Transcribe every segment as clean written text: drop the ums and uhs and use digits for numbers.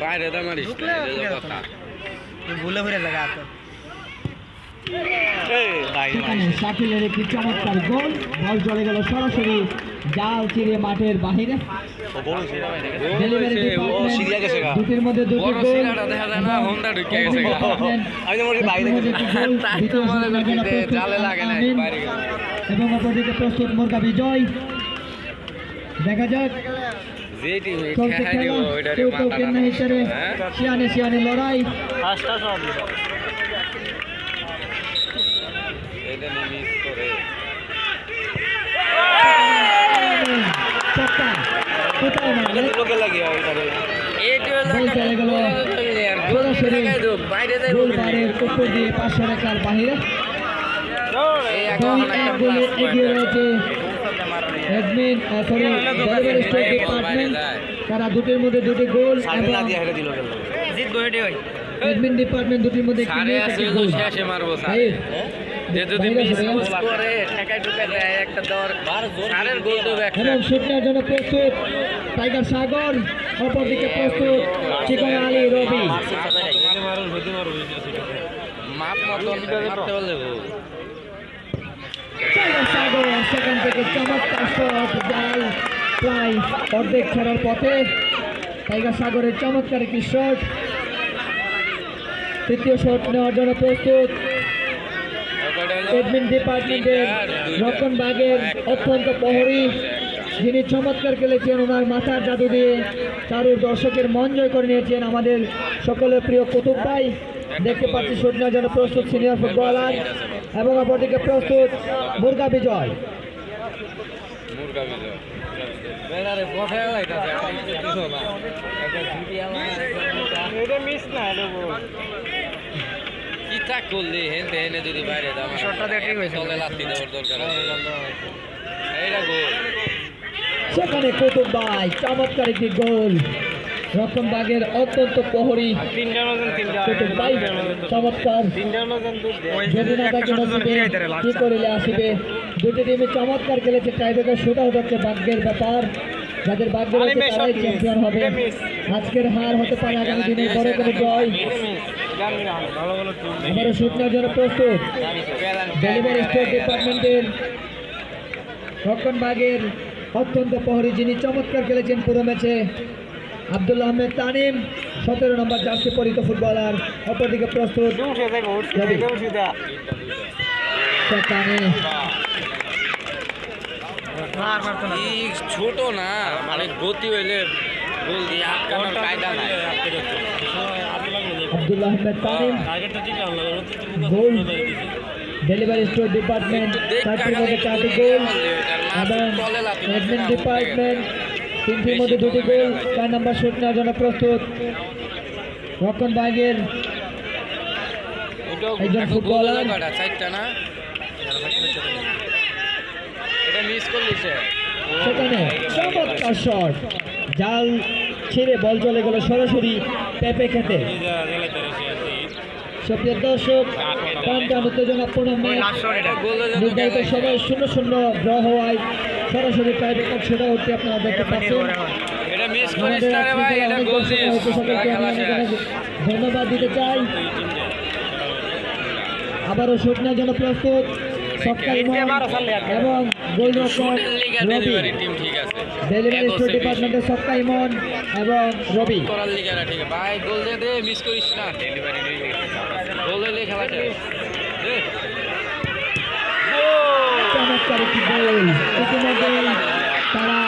বাইরে দামারিস কথা ভুলে ভুলে লাগা তো শাকিলের একটি চমৎকার গোল, বল চলে গেল সরাসরি জাল চিরে মাঠের বাহিরে। দুটির মধ্যে দুটি গোল এবং অপরদিকে প্রস্তুত মুরগা বিজয়। দেখা যাক হিসেবে শিয়ানে শিয়ানে লড়াই। উপর দিয়ে 500 রেখার বাহিরে এগিয়ে রয়েছে তারা দুটির মধ্যে দুটি গোল এডমিন ডিপার্টমেন্ট দুটির মধ্যে জন্য প্রস্তুত টাইগার সাগর, অপরদিকে প্রস্তুত চিকন আলী রবি। টাইগার সাগর সেখান থেকে চমৎকার শট, জাল প্রায় অর্ধেক ছাড়ার পথে। টাইগার সাগরের চমৎকার একটি শট। তৃতীয় শট নেওয়ার জন্য প্রস্তুত এডমিন ডিপার্টমেন্টের রক্ষণভাগের অত্যন্ত প্রহরী, যিনি চমৎকার খেলেছেন। ওনার মাথার জাদু দিয়ে চারুর দর্শকের মন জয় করে নিয়েছেন আমাদের সকলের প্রিয় কুতুব ভাই। দেখতে পাচ্ছি শট নেওয়ার জন্য প্রস্তুত সিনিয়র ফুটবলার এবং অপরদিকে প্রস্তুত মুরগা বিজয়। সেখানে কুতুব ভাই চমৎকার একটি গোল, রক্ষণভাগের অত্যন্ত প্রহরী চমৎকার কি করিলে আসিবে। দুটি টিমে চমৎকার খেলেছে, টাইব্রেকার সেটা হচ্ছে ভাগ্যের ব্যাপার। যাদের ভাগ্য রয়েছে তারাই চ্যাম্পিয়ন হবে। আজকের হার হতে পারে আগামী দিনের বড় কোনো জয়। আবারও শুট নেওয়ার জন্য প্রস্তুত ডেলিভারি স্টেট ডিপার্টমেন্টের রক্ষণভাগের অত্যন্ত প্রহরী, যিনি চমৎকার খেলেছেন পুরো ম্যাচে, আব্দুল আহমেদ তানিম, 17 নম্বর জার্সি পরিহিত ফুটবলার। অপরদিকে প্রস্তুত ছোট না, মানে গতি হইলে গোল দিয়ে আটকানোর কায়দা নাই। আব্দুল আহমেদ তানিম গোল, ডেলিভারি স্টোর ডিপার্টমেন্ট 4টির মধ্যে 4টি গোল এবং অ্যাডমিন ডিপার্টমেন্ট 3টির মধ্যে 2টি গোল। 4 নম্বর শুট নেওয়ার জন্য প্রস্তুত রক্ষণভাগের একজন ফুটবলার। সেখানে চমৎকার শট, জাল ছিঁড়ে বল চলে গেল সরাসরি পেঁপে খেতে। সুপ্রিয় দর্শক, টান উত্তেজনাপূর্ণ ম্যাচ, নির্ধারিত সময় 0-0 ড্র হওয়ায় সরাসরি টাইব্রেকার ছেড়ে উঠতে আপনারা দেখতে পাচ্ছেন। ধন্যবাদ দিতে চাই। আবারও শুট নেওয়ার জন্য প্রস্তুত সক্কা ইমন এবং গোলরক্ষক রবি। ডেলিভারি স্টোর ডিপার্টমেন্টের সক্কা ইমন এবং রবি। চমৎকার একটি গোল। ইতিমধ্যে তারা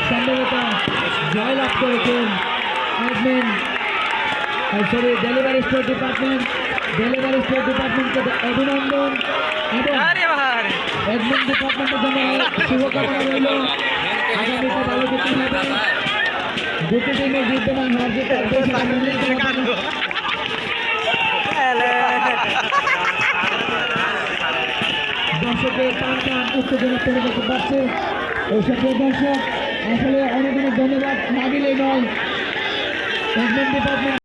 সম্ভবত জয়লাভ করেছেন। ডেলিভারি স্টোর ডিপার্টমেন্টকে অভিনন্দন এবং অ্যাডমিন ডিপার্টমেন্টের জন্য শুভকামনা রইল। আগামীতে ভালো কিছু হবে। দুটি টিমে বিদ্যমান হার জিতে দর্শকের টান উত্তেজনা তুলে দেখতে পাচ্ছে। ওই সকল দর্শক আসলে অনেক অনেক ধন্যবাদ না দিলেই নয়। Admin department